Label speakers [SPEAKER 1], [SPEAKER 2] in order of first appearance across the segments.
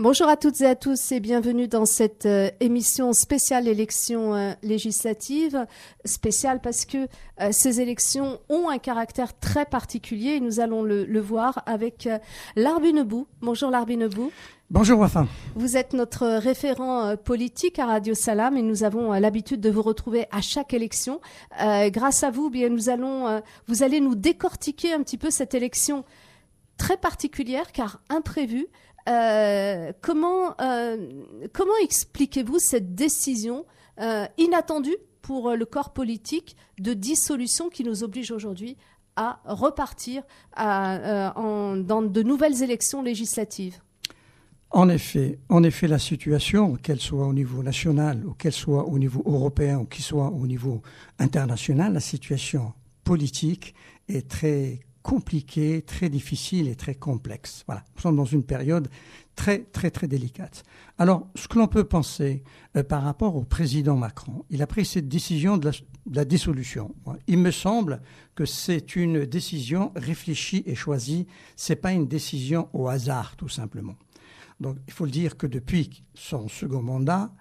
[SPEAKER 1] Bonjour à toutes et à tous et bienvenue dans cette émission spéciale élections législatives. Spéciale parce que ces élections ont un caractère très particulier et nous allons le voir avec Larbi Nebou. Bonjour Larbi Nebou.
[SPEAKER 2] Bonjour Wafa.
[SPEAKER 1] Vous êtes notre référent politique à Radio Salam et nous avons l'habitude de vous retrouver à chaque élection. Grâce à vous, bien, vous allez nous décortiquer un petit peu cette élection très particulière car imprévue. Comment expliquez-vous cette décision inattendue pour le corps politique de dissolution qui nous oblige aujourd'hui à repartir dans de nouvelles élections législatives ?
[SPEAKER 2] En effet, la situation, qu'elle soit au niveau national ou qu'elle soit au niveau européen ou qu'elle soit au niveau international, la situation politique est très compliquée, très difficile et très complexe. Voilà, nous sommes dans une période très délicate. Alors, ce que l'on peut penser par rapport au président Macron, il a pris cette décision de la dissolution. Il me semble que c'est une décision réfléchie et choisie. C'est pas une décision au hasard, tout simplement. Donc, il faut le dire que depuis son second mandat,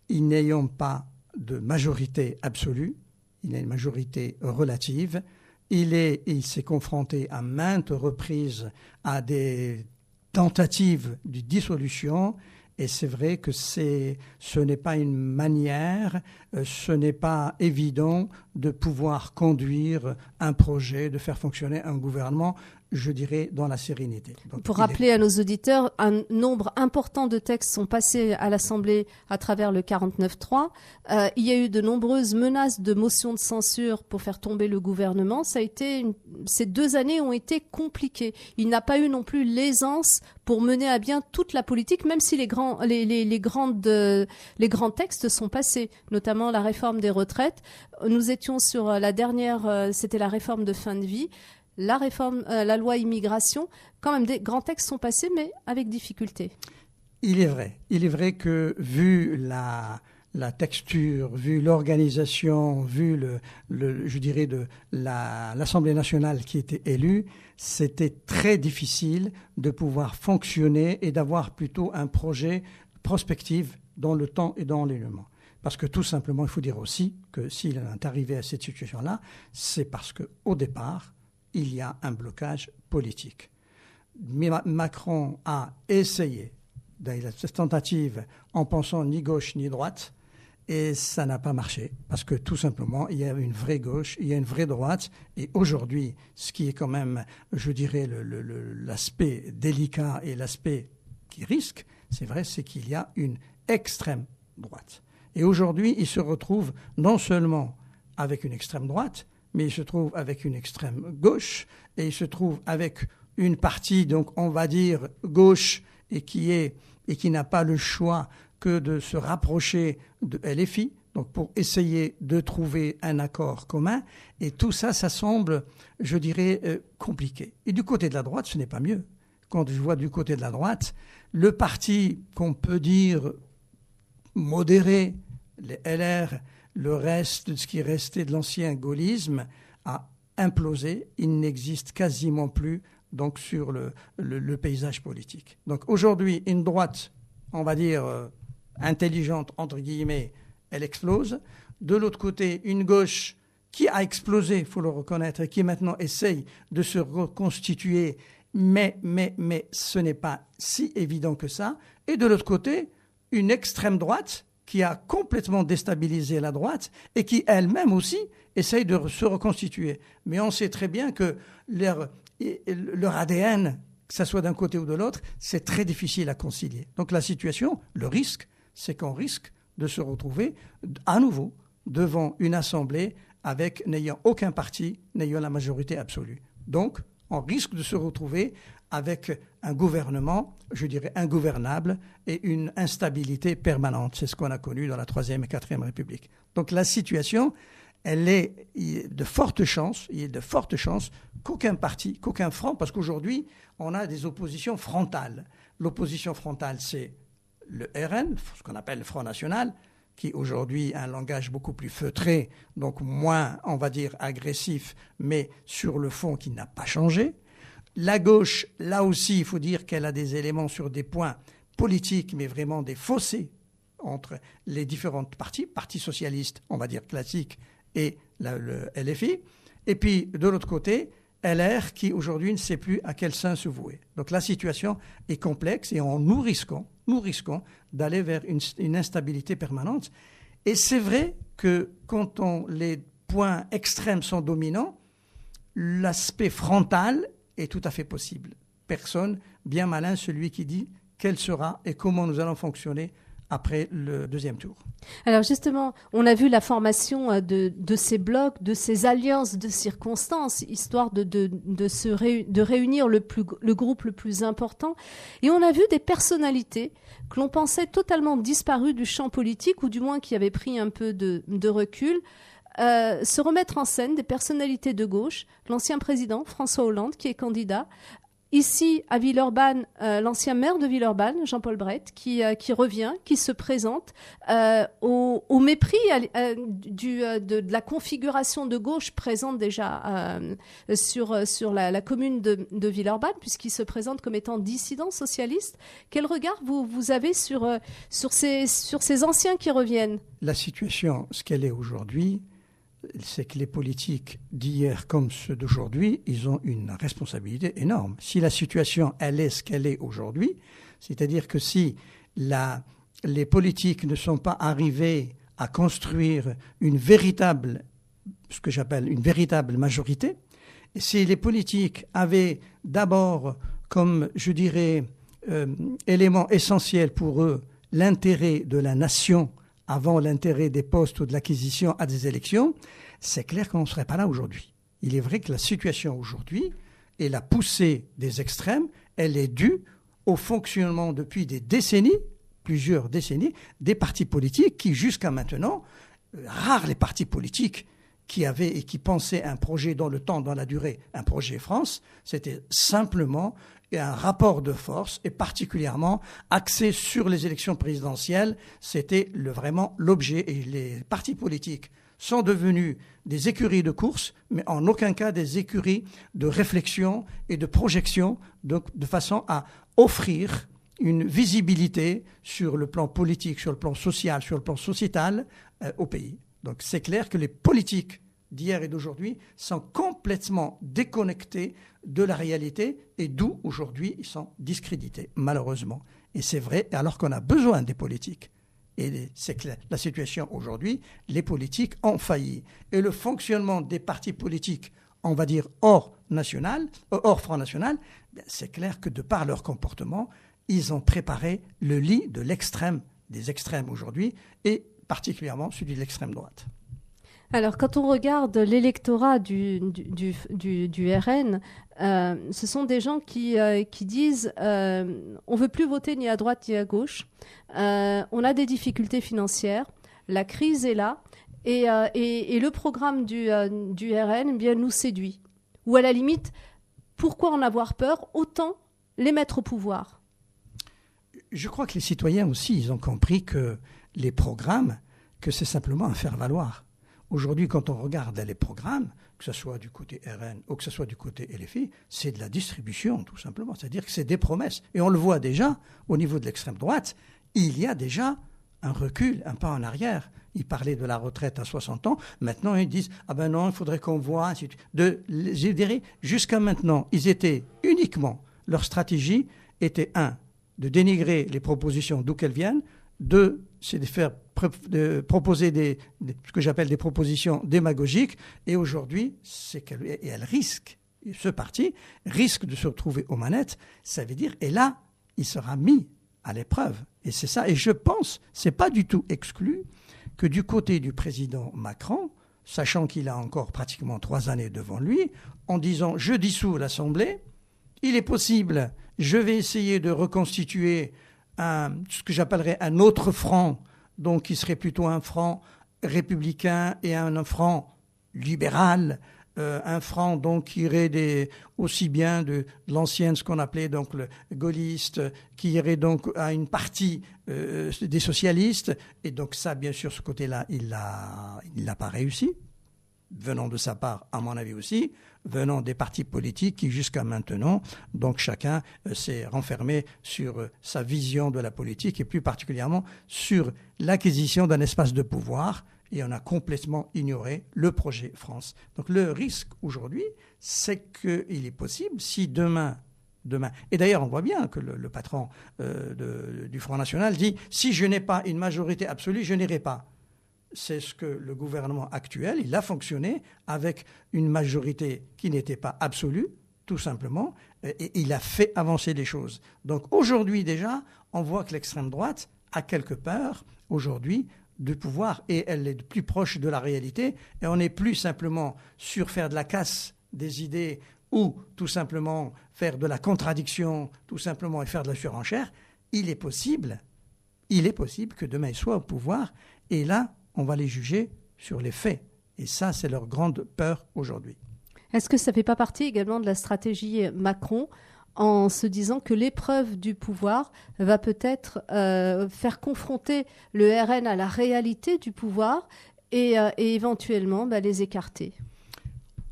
[SPEAKER 2] il n'ayant pas de majorité absolue, il a une majorité relative. Il s'est confronté à maintes reprises à des tentatives de dissolution et c'est vrai que ce n'est pas une manière, ce n'est pas évident de pouvoir conduire un projet, de faire fonctionner un gouvernement, je dirais, dans la sérénité. Donc,
[SPEAKER 1] pour rappeler à nos auditeurs, un nombre important de textes sont passés à l'Assemblée à travers le 49.3. Il y a eu de nombreuses menaces de motions de censure pour faire tomber le gouvernement. Ces 2 années ont été compliquées. Il n'a pas eu non plus l'aisance pour mener à bien toute la politique, même si les grands textes sont passés, notamment la réforme des retraites. Nous étions sur la dernière, c'était la réforme de fin de vie. La réforme, la loi immigration, quand même des grands textes sont passés, mais avec difficulté.
[SPEAKER 2] Il est vrai que vu la texture, vu l'organisation, vu je dirais l'Assemblée nationale qui était élue, c'était très difficile de pouvoir fonctionner et d'avoir plutôt un projet prospectif dans le temps et dans l'élément. Parce que tout simplement, il faut dire aussi que s'il est arrivé à cette situation-là, c'est parce qu'au départ, il y a un blocage politique. Macron a essayé cette tentative en pensant ni gauche ni droite et ça n'a pas marché parce que tout simplement il y a une vraie gauche, il y a une vraie droite et aujourd'hui ce qui est quand même, je dirais, l'aspect délicat et l'aspect qui risque, c'est vrai, c'est qu'il y a une extrême droite. Et aujourd'hui il se retrouve non seulement avec une extrême droite, mais il se trouve avec une extrême gauche et il se trouve avec une partie, donc on va dire gauche, et qui n'a pas le choix que de se rapprocher de LFI, donc pour essayer de trouver un accord commun. Et tout ça, ça semble, je dirais, compliqué. Et du côté de la droite, ce n'est pas mieux. Quand je vois du côté de la droite, le parti qu'on peut dire modéré, les LR, le reste de ce qui restait de l'ancien gaullisme a implosé. Il n'existe quasiment plus donc, sur le paysage politique. Donc aujourd'hui, une droite, on va dire, intelligente, entre guillemets, elle explose. De l'autre côté, une gauche qui a explosé, il faut le reconnaître, et qui maintenant essaye de se reconstituer, mais ce n'est pas si évident que ça. Et de l'autre côté, une extrême droite qui a complètement déstabilisé la droite et qui elle-même aussi essaye de se reconstituer. Mais on sait très bien que leur ADN, que ce soit d'un côté ou de l'autre, c'est très difficile à concilier. Donc la situation, le risque, c'est qu'on risque de se retrouver à nouveau devant une assemblée n'ayant aucun parti, n'ayant la majorité absolue. Donc on risque de se retrouver avec un gouvernement, je dirais, ingouvernable et une instabilité permanente. C'est ce qu'on a connu dans la 3e et 4e République. Donc la situation, il y a de fortes chances qu'aucun parti, qu'aucun front, parce qu'aujourd'hui, on a des oppositions frontales. L'opposition frontale, c'est le RN, ce qu'on appelle le Front National, qui aujourd'hui a un langage beaucoup plus feutré, donc moins, on va dire, agressif, mais sur le fond qui n'a pas changé. La gauche, là aussi, il faut dire qu'elle a des éléments sur des points politiques, mais vraiment des fossés entre les différentes partis socialistes, on va dire classiques, et le LFI. Et puis, de l'autre côté, LR, qui aujourd'hui ne sait plus à quel sein se vouer. Donc la situation est complexe et nous risquons d'aller vers une instabilité permanente. Et c'est vrai que quand les points extrêmes sont dominants, l'aspect frontal est tout à fait possible. Personne, bien malin, celui qui dit quel sera et comment nous allons fonctionner après le deuxième tour.
[SPEAKER 1] Alors justement, on a vu la formation de ces blocs, de ces alliances de circonstances, histoire de réunir le groupe le plus important. Et on a vu des personnalités que l'on pensait totalement disparues du champ politique, ou du moins qui avaient pris un peu de recul, se remettre en scène, des personnalités de gauche, l'ancien président François Hollande qui est candidat. Ici, à Villeurbanne, l'ancien maire de Villeurbanne, Jean-Paul Brett, qui revient, qui se présente au mépris de la configuration de gauche présente déjà sur la commune de Villeurbanne, puisqu'il se présente comme étant dissident socialiste. Quel regard vous avez sur ces anciens qui reviennent ?
[SPEAKER 2] La situation, ce qu'elle est aujourd'hui, c'est que les politiques d'hier comme ceux d'aujourd'hui, ils ont une responsabilité énorme. Si la situation, elle est ce qu'elle est aujourd'hui, c'est-à-dire que si les politiques ne sont pas arrivés à construire ce que j'appelle une véritable majorité, et si les politiques avaient d'abord, comme je dirais, élément essentiel pour eux, l'intérêt de la nation avant l'intérêt des postes ou de l'acquisition à des élections, c'est clair qu'on ne serait pas là aujourd'hui. Il est vrai que la situation aujourd'hui et la poussée des extrêmes, elle est due au fonctionnement depuis des décennies, plusieurs décennies, des partis politiques qui, jusqu'à maintenant, rares les partis politiques qui avaient et qui pensaient un projet dans le temps, dans la durée, un projet France, c'était simplement un rapport de force, et particulièrement axé sur les élections présidentielles, c'était vraiment l'objet. Et les partis politiques sont devenus des écuries de course, mais en aucun cas des écuries de réflexion et de projection, de façon à offrir une visibilité sur le plan politique, sur le plan social, sur le plan sociétal au pays. Donc c'est clair que les politiques d'hier et d'aujourd'hui sont complètement déconnectés de la réalité et d'où aujourd'hui ils sont discrédités, malheureusement. Et c'est vrai, alors qu'on a besoin des politiques. Et c'est clair, la situation aujourd'hui, les politiques ont failli. Et le fonctionnement des partis politiques, on va dire hors Front National, c'est clair que de par leur comportement, ils ont préparé le lit des extrêmes aujourd'hui, et particulièrement celui de l'extrême droite.
[SPEAKER 1] Alors, quand on regarde l'électorat du RN, ce sont des gens qui disent on ne veut plus voter ni à droite ni à gauche, on a des difficultés financières, la crise est là, et le programme du RN eh bien, nous séduit. Ou à la limite, pourquoi en avoir peur ? Autant les mettre au pouvoir.
[SPEAKER 2] Je crois que les citoyens aussi, ils ont compris que les programmes, que c'est simplement un faire-valoir. Aujourd'hui, quand on regarde les programmes, que ce soit du côté RN ou que ce soit du côté LFI, c'est de la distribution, tout simplement. C'est-à-dire que c'est des promesses. Et on le voit déjà, au niveau de l'extrême droite, il y a déjà un recul, un pas en arrière. Ils parlaient de la retraite à 60 ans. Maintenant, ils disent « Ah ben non, il faudrait qu'on voit... » Je dirais, jusqu'à maintenant, ils étaient uniquement... Leur stratégie était, de dénigrer les propositions d'où qu'elles viennent. 2, c'est de proposer ce que j'appelle des propositions démagogiques. Et aujourd'hui, elle risque, ce parti risque de se retrouver aux manettes. Ça veut dire, et là, il sera mis à l'épreuve. Et c'est ça. Et je pense, c'est pas du tout exclu que du côté du président Macron, sachant qu'il a encore pratiquement 3 années devant lui, en disant « je dissous l'Assemblée », il est possible, je vais essayer de reconstituer ce que j'appellerais un autre front, donc qui serait plutôt un front républicain et un front libéral, un front donc qui irait aussi bien de l'ancienne, ce qu'on appelait donc le gaulliste, qui irait donc à une partie des socialistes. Et donc ça, bien sûr, ce côté-là, il l'a pas réussi. venant de sa part, à mon avis aussi, venant des partis politiques qui, jusqu'à maintenant, donc chacun s'est renfermé sur sa vision de la politique et plus particulièrement sur l'acquisition d'un espace de pouvoir, et on a complètement ignoré le projet France. Donc le risque aujourd'hui, c'est qu'il est possible, si demain, et d'ailleurs on voit bien que le patron du Front National dit « si je n'ai pas une majorité absolue, je n'irai pas ». C'est ce que le gouvernement actuel, il a fonctionné avec une majorité qui n'était pas absolue, tout simplement, et il a fait avancer les choses. Donc aujourd'hui déjà, on voit que l'extrême droite a quelque peur aujourd'hui de pouvoir, et elle est plus proche de la réalité, et on n'est plus simplement sur faire de la casse des idées ou tout simplement faire de la contradiction, tout simplement, et faire de la surenchère. Il est possible que demain ils soient au pouvoir, et là, on va les juger sur les faits. Et ça, c'est leur grande peur aujourd'hui.
[SPEAKER 1] Est-ce que ça ne fait pas partie également de la stratégie Macron en se disant que l'épreuve du pouvoir va peut-être faire confronter le RN à la réalité du pouvoir et éventuellement les écarter?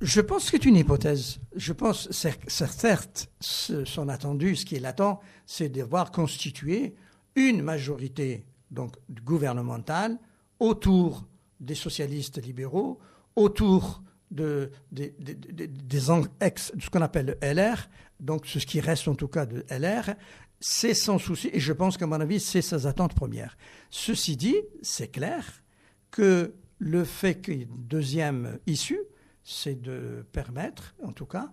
[SPEAKER 2] Je pense que c'est une hypothèse. Je pense, certes, son attendu, ce qui est latent, c'est de devoir constituer une majorité donc gouvernementale autour des socialistes libéraux, autour de ce qu'on appelle le LR, donc ce qui reste en tout cas de LR, c'est sans souci, et je pense qu'à mon avis, c'est ses attentes premières. Ceci dit, c'est clair que le fait qu'il y ait une deuxième issue, c'est de permettre, en tout cas,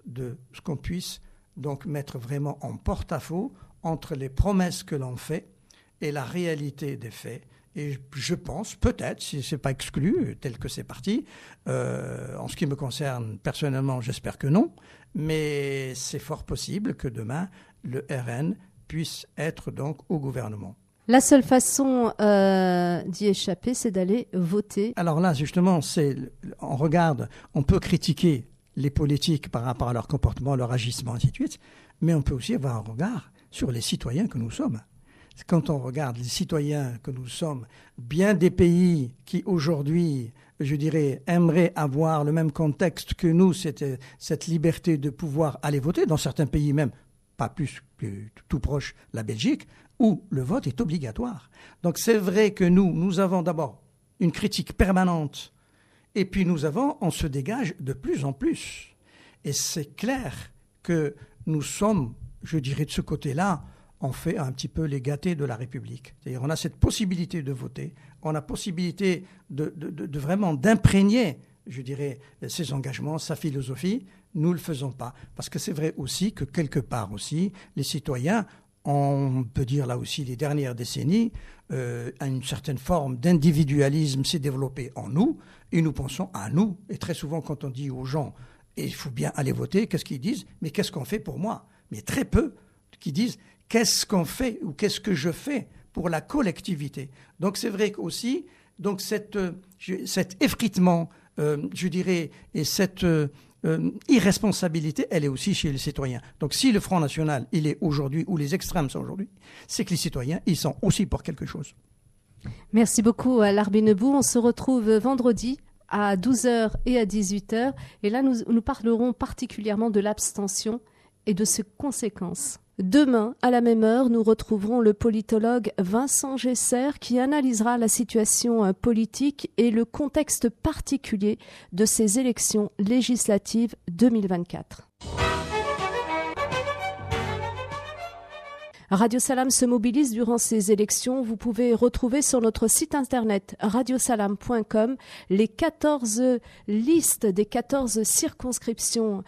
[SPEAKER 2] de ce qu'on puisse donc mettre vraiment en porte-à-faux entre les promesses que l'on fait et la réalité des faits. Et je pense, peut-être, si ce n'est pas exclu, tel que c'est parti, en ce qui me concerne personnellement, j'espère que non, mais c'est fort possible que demain, le RN puisse être donc au gouvernement.
[SPEAKER 1] La seule façon d'y échapper, c'est d'aller voter.
[SPEAKER 2] Alors là, justement, on peut critiquer les politiques par rapport à leur comportement, leur agissement, ainsi de suite, mais on peut aussi avoir un regard sur les citoyens que nous sommes. Quand on regarde les citoyens que nous sommes, bien des pays qui aujourd'hui, je dirais, aimeraient avoir le même contexte que nous, cette liberté de pouvoir aller voter, dans certains pays même, pas plus tout proche, la Belgique, où le vote est obligatoire. Donc c'est vrai que nous avons d'abord une critique permanente, et puis on se dégage de plus en plus. Et c'est clair que nous sommes, je dirais, de ce côté-là, on fait un petit peu les gâtés de la République. C'est-à-dire on a cette possibilité de voter, on a possibilité de vraiment d'imprégner, je dirais, ses engagements, sa philosophie. Nous ne le faisons pas. Parce que c'est vrai aussi que quelque part aussi, les citoyens, on peut dire là aussi les dernières décennies, une certaine forme d'individualisme s'est développée en nous, et nous pensons à nous. Et très souvent, quand on dit aux gens, il faut bien aller voter, qu'est-ce qu'ils disent? Mais qu'est-ce qu'on fait pour moi? Mais très peu qui disent, qu'est-ce qu'on fait ou qu'est-ce que je fais pour la collectivité? Donc c'est vrai aussi, donc cet effritement, je dirais, et cette irresponsabilité, elle est aussi chez les citoyens. Donc si le Front National, il est aujourd'hui, ou les extrêmes sont aujourd'hui, c'est que les citoyens, ils sont aussi pour quelque chose.
[SPEAKER 1] Merci beaucoup à Larbinebou. On se retrouve vendredi à 12h et à 18h. Et là, nous parlerons particulièrement de l'abstention et de ses conséquences. Demain, à la même heure, nous retrouverons le politologue Vincent Gesser qui analysera la situation politique et le contexte particulier de ces élections législatives 2024. Radio Salam se mobilise durant ces élections. Vous pouvez retrouver sur notre site internet radiosalam.com les 14 listes des 14 circonscriptions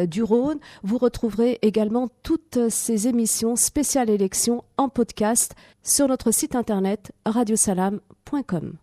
[SPEAKER 1] du Rhône. Vous retrouverez également toutes ces émissions spéciales élections en podcast sur notre site internet radiosalam.com.